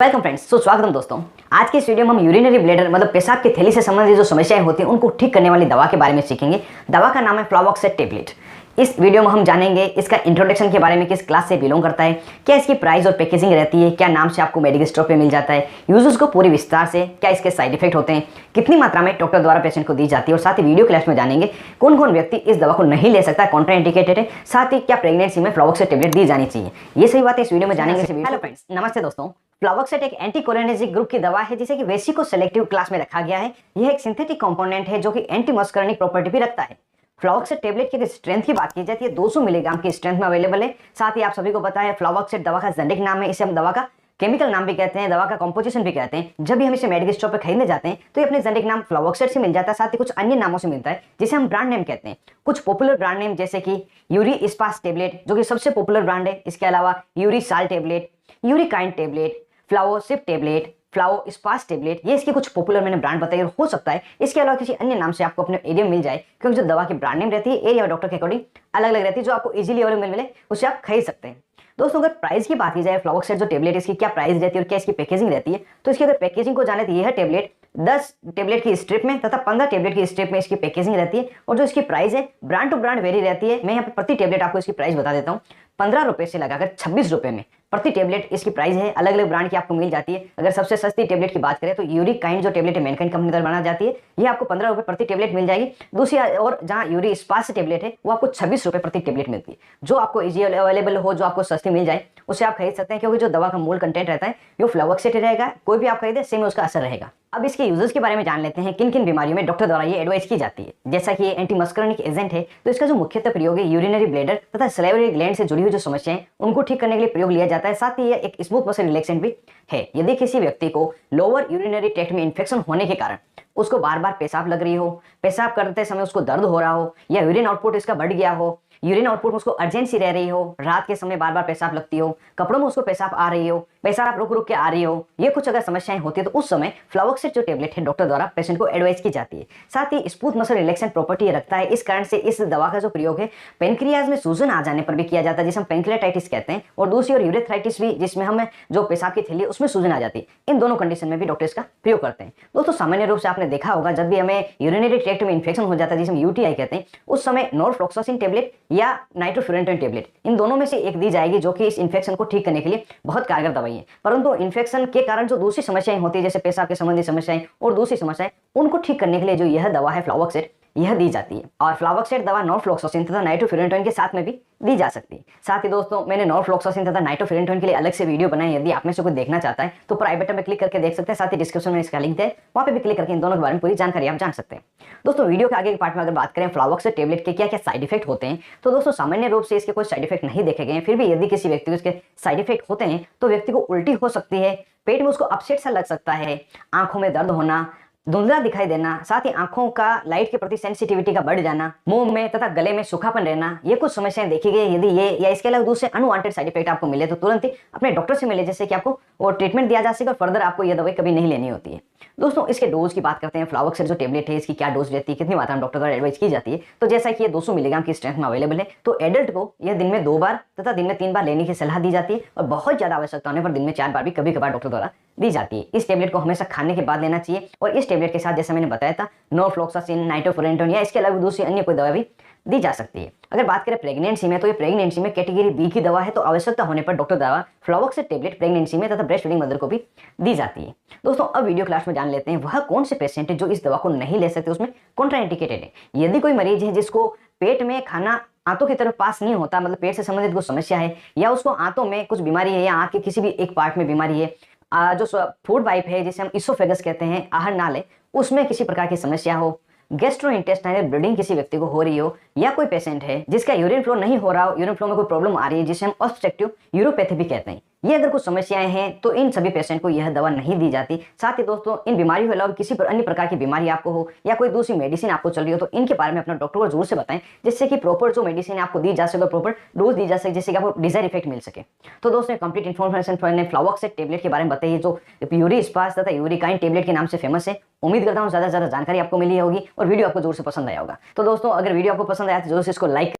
Welcome friends. स्वागतम दोस्तों। आज के इस वीडियो में हम यूरिनरी ब्लैडर मतलब पेशाब की थैली से संबंधित जो समस्याएं होती हैं उनको ठीक करने वाली दवा के बारे में सीखेंगे। दवा का नाम है फ्लावोक्सेट टेबलेट। इस वीडियो में हम जानेंगे इसका इंट्रोडक्शन के बारे में, किस क्लास से बिलोंग करता है, क्या इसकी प्राइस और पैकेजिंग रहती है, क्या नाम से आपको मेडिकल स्टोर पे मिल जाता है, यूजर्स को पूरी विस्तार से, क्या इसके साइड इफेक्ट होते हैं, कितनी मात्रा में डॉक्टर द्वारा पेशेंट को दी जाती है, और साथ ही वीडियो क्लास में जानेंगे कौन कौन व्यक्ति इस दवा को नहीं ले सकता, कॉन्ट्रा इंडिकेटेड है, साथ ही क्या प्रेगनेंसी में फ्लावोक्सेट टेबलेट दी जानी चाहिए। ये सही बात है इस वीडियो में जानेंगे। हेलो फ्रेंड्स, नमस्ते दोस्तों। फ्लावोक्सेट एक एंटीकोलिनर्जिक ग्रुप की दवा है जिसे कि वेसिको सेलेक्टिव क्लास में रखा गया है। यह एक सिंथेटिक कंपोनेंट है जो कि एंटी मस्करनिक प्रॉपर्टी भी रखता है। फ्लावोक्सेट टेबलेट की स्ट्रेंथ की बात की जाती है 200 मिलीग्राम की स्ट्रेंथ में अवेलेबल है। साथ ही आप सभी को पता है फ्लावोक्सेट दवा का जेनेरिक नाम है, इसे हम दवा का केमिकल नाम भी कहते हैं, दवा का कंपोजिशन भी कहते हैं। जब भी हम इसे मेडिकल स्टोर पर खरीदने जाते हैं तो ये अपने जेनेरिक नाम फ्लावोक्सेट से मिल जाता है, साथ ही कुछ अन्य नामों से मिलता है जिसे हम ब्रांड नेम कहते हैं। कुछ पॉपुलर ब्रांड नेम जैसे कि यूरी इस्पास टेबलेट जो कि सबसे पॉपुलर ब्रांड है, इसके अलावा यूरी साल टेबलेट, यूरिकाइन टेबलेट, फ्लावोसिप टेबलेट, फ्लावो स्पास टेबलेट, ये इसके कुछ पॉपुलर मैंने ब्रांड बताए। और हो सकता है इसके अलावा किसी अन्य नाम से आपको अपने एरिया में मिल जाए, क्योंकि जो दवा की ब्रांड नेम रहती है एरिया और डॉक्टर के अकॉर्डिंग अलग अलग रहती है। जो आपको इजीली अवेलेबल मिले उसे आप खरीद सकते हैं। दोस्तों, अगर प्राइस की बात की जाए फ्लावोक्सेट जो टेबलेट इसकी क्या प्राइस रहती है और क्या इसकी पैकेजिंग रहती है, तो इसकी अगर पैकेजिंग को जाने तो यह टेबलेट 10 टेबलेट की स्ट्रिप में तथा 15 टेबलेट की स्ट्रिप में इसकी पैकेजिंग रहती है। और जो इसकी प्राइस है ब्रांड टू ब्रांड वेरी रहती है। मैं यहाँ पर प्रति टेबलेट आपको इसकी प्राइस बता देता हूँ। 15 रुपए से लगाकर 26 रुपए में प्रति टेबलेट इसकी प्राइस है। अलग अलग ब्रांड की आपको मिल जाती है। अगर सबसे सस्ती टेबलेट की बात करें तो यूरिकाइन जो टेबलेट है मैनकाइंड कंपनी द्वारा बनाई जाती है, ये आपको 15 रुपए प्रति टेबलेट मिल जाएगी। दूसरी और जहाँ यूरी स्पास टेबलेट है वो आपको 26 रुपए प्रति टेबलेट मिलती है। जो आपको इजी अवेलेबल हो, जो आपको सस्ती मिल जाए उसे आप खरीद सकते हैं, क्योंकि जो दवा का मूल कंटेंट रहता है वो फ्लावोक्सेट रहेगा। कोई भी आप खरीदे सेम उसका असर रहेगा। अब इसके यूजर्स के बारे में जान लेते हैं किन किन बीमारियों में डॉक्टर द्वारा ये एडवाइस की जाती है। जैसा कि ये एंटी मस्करनिक एजेंट है तो इसका जो मुख्यतः प्रयोग है यूरिनरी ब्लैडर तथा सलाइवरी ग्लैंड से जुड़ी हुई जो समस्याएं उनको ठीक करने के लिए प्रयोग लिया जाता है। साथ ही ये एक स्मूथ मसल रिलैक्सेंट भी है। यदि किसी व्यक्ति को लोअर यूरिनरी ट्रैक्ट में इन्फेक्शन होने के कारण उसको बार बार पेशाब लग रही हो, पेशाब करते समय उसको दर्द हो रहा हो, या यूरिन आउटपुट इसका बढ़ गया हो, यूरिन आउटपुट में उसको अर्जेंसी रह रही हो, रात के समय बार बार पेशाब लगती हो, कपड़ों में उसको पेशाब आ रही हो, पेशाब रुक रुक के आ रही हो, ये कुछ अगर समस्याएं होती है तो उस समय फ्लावोक्सेट जो टेबलेट है डॉक्टर द्वारा पेशेंट को एडवाइस की जाती है। साथ ही स्मूथ मसल रिलैक्सेंट प्रॉपर्टी रखता है। इस कारण से इस दवा का जो प्रयोग है पेनक्रियाज में सूजन आ जाने पर भी किया जाता है, जिसे हम पेनक्रियाटाइटिस कहते हैं। और दूसरी और यूरेथ्राइटिस भी, जिसमें हमें जो पेशाब की थैली उसमें सूजन आ जाती है, इन दोनों कंडीशन में भी डॉक्टर इसका प्रयोग करते हैं। दोस्तों, सामान्य रूप से आपने देखा होगा जब भी हमें यूरिनरी ट्रैक्ट में इन्फेक्शन हो जाता है जिसे हम यूटीआई कहते हैं, उस समय नॉरफ्लॉक्सासिन टेबलेट या नाइट्रोफुरेंटोइन टेबलेट, इन दोनों में से एक दी जाएगी जो कि इस इन्फेक्शन को ठीक करने के लिए बहुत कारगर दवाई है। परंतु इन्फेक्शन के कारण जो दूसरी समस्याएं होती है जैसे पेशाब के संबंधी समस्याएं और दूसरी समस्याएं, उनको ठीक करने के लिए जो यह दवा है फ्लावोक्सेट, यह दी जाती है। और फ्लावोक्सेट दवा नॉरफ्लॉक्सासिन तथा नाइट्रोफुरेंटोइन के साथ में भी दी जा सकती है। साथ ही दोस्तों, मैंने नॉरफ्लॉक्सासिन तथा नाइट्रोफुरेंटोइन के लिए अलग से वीडियो बनाई है। यदि आप में से कोई देखना चाहता है तो ऊपर आई बटन में क्लिक करके देख सकते हैं। साथ ही डिस्क्रिप्शन में इसका लिंक है, वहां पे भी क्लिक करके इन दोनों के बारे में पूरी जानकारी आप जान सकते हैं। दोस्तों, वीडियो के आगे के पार्ट में अगर बात करें फ्लावोक्सेट टेबलेट के क्या क्या साइड इफेक्ट होते हैं, तो दोस्तों सामान्य रूप से इसके कोई साइड इफेक्ट नहीं देखे गए हैं। फिर भी यदि किसी व्यक्ति को इसके साइड इफेक्ट होते हैं तो व्यक्ति को उल्टी हो सकती है, पेट में उसको अपसेट सा लग सकता है, आंखों में दर्द होना, धुंधला दिखाई देना, साथ ही आंखों का लाइट के प्रति सेंसिटिविटी का बढ़ जाना, मुंह में तथा गले में सूखापन रहना, ये कुछ समस्याएं देखी गई। यदि ये या इसके अलावा दूसरे अनवांटेड साइड इफेक्ट आपको मिले तो तुरंत ही अपने डॉक्टर से मिले, जैसे कि आपको वो ट्रीटमेंट दिया जा सके और फर्दर आपको यह दवाई कभी नहीं लेनी होती है। दोस्तों, इसके डोज की बात करते हैं। फ्लावोक्सेट जो टेबलेट है इसकी क्या डोज रहती है, कितनी मात्रा में डॉक्टर द्वारा एडवाइस की जाती है, तो जैसा कि ये 200 मिलीग्राम की स्ट्रेंथ में अवेलेबल है तो एडल्ट को यह दिन में 2 बार तथा दिन में 3 बार लेने की सलाह दी जाती है। और बहुत ज्यादा आवश्यकता होने पर दिन में 4 बार भी कभी कभार डॉक्टर द्वारा दी जाती है। इस टेबलेट को हमेशा खाने के बाद लेना चाहिए। और इस टेबलेट के साथ जैसे मैंने बताया था नॉरफ्लॉक्सासिन, नाइट्रोफुरेंटोइन या इसके अलावा दूसरी अन्य कोई दवा भी दी जा सकती है। अगर बात करें प्रेगनेंसी में, तो ये प्रेगनेंसी में कैटेगरी बी की दवा है, तो आवश्यकता होने पर डॉक्टर द्वारा फ्लावोक्सेट टेबलेट प्रेगनेंसी में तथा ब्रेस्ट फीडिंग मदर को भी दी जाती है। दोस्तों, अब वीडियो क्लास में जान लेते हैं वह कौन से पेशेंट है जो इस दवा को नहीं ले सकते, उसमें कॉन्ट्रा इंडिकेटेड है। यदि कोई मरीज है जिसको पेट में खाना आंतों की तरफ पास नहीं होता, मतलब पेट से संबंधित कोई समस्या है, या उसको आंतों में कुछ बीमारी है या आंत के किसी भी एक पार्ट में बीमारी है, जो फूड पाइप है जिसे हम इसोफेगस कहते हैं, आहार नाल है, उसमें किसी प्रकार की समस्या हो, गैस्ट्रोइंटेस्टाइनल ब्लीडिंग किसी व्यक्ति को हो रही हो, या कोई पेशेंट है जिसका यूरिन फ्लो नहीं हो रहा हो, यूरिन फ्लो में कोई प्रॉब्लम आ रही है जिसे हम ऑब्स्ट्रक्टिव यूरोपैथी भी कहते हैं, ये अगर कुछ समस्याएं हैं तो इन सभी पेशेंट को यह दवा नहीं दी जाती। साथ ही दोस्तों, इन बीमारियों के अलावा किसी अन्य प्रकार की बीमारी आपको हो या कोई दूसरी मेडिसिन आपको चल रही हो तो इनके बारे में अपना डॉक्टर को जरूर से बताएं, जिससे कि प्रॉपर जो मेडिसिन आपको दी जा सके, प्रॉपर डोज दी जा सके, जिससे कि आपको डिजायर इफेक्ट मिल सके। तो दोस्तों, कंप्लीट इन्फॉर्मेशन फ्लावोक्सेट टेबलेट के बारे में बताइए जो यूरी स्पास तथा यूरिकाइन टेबलेट के नाम से फेमस है। उम्मीद करता हूँ ज्यादा से ज्यादा जानकारी आपको मिली होगी और वीडियो आपको जरूर से पसंद आया होगा। तो दोस्तों, अगर वीडियो आपको पसंद आया तो जरूर से इसको लाइक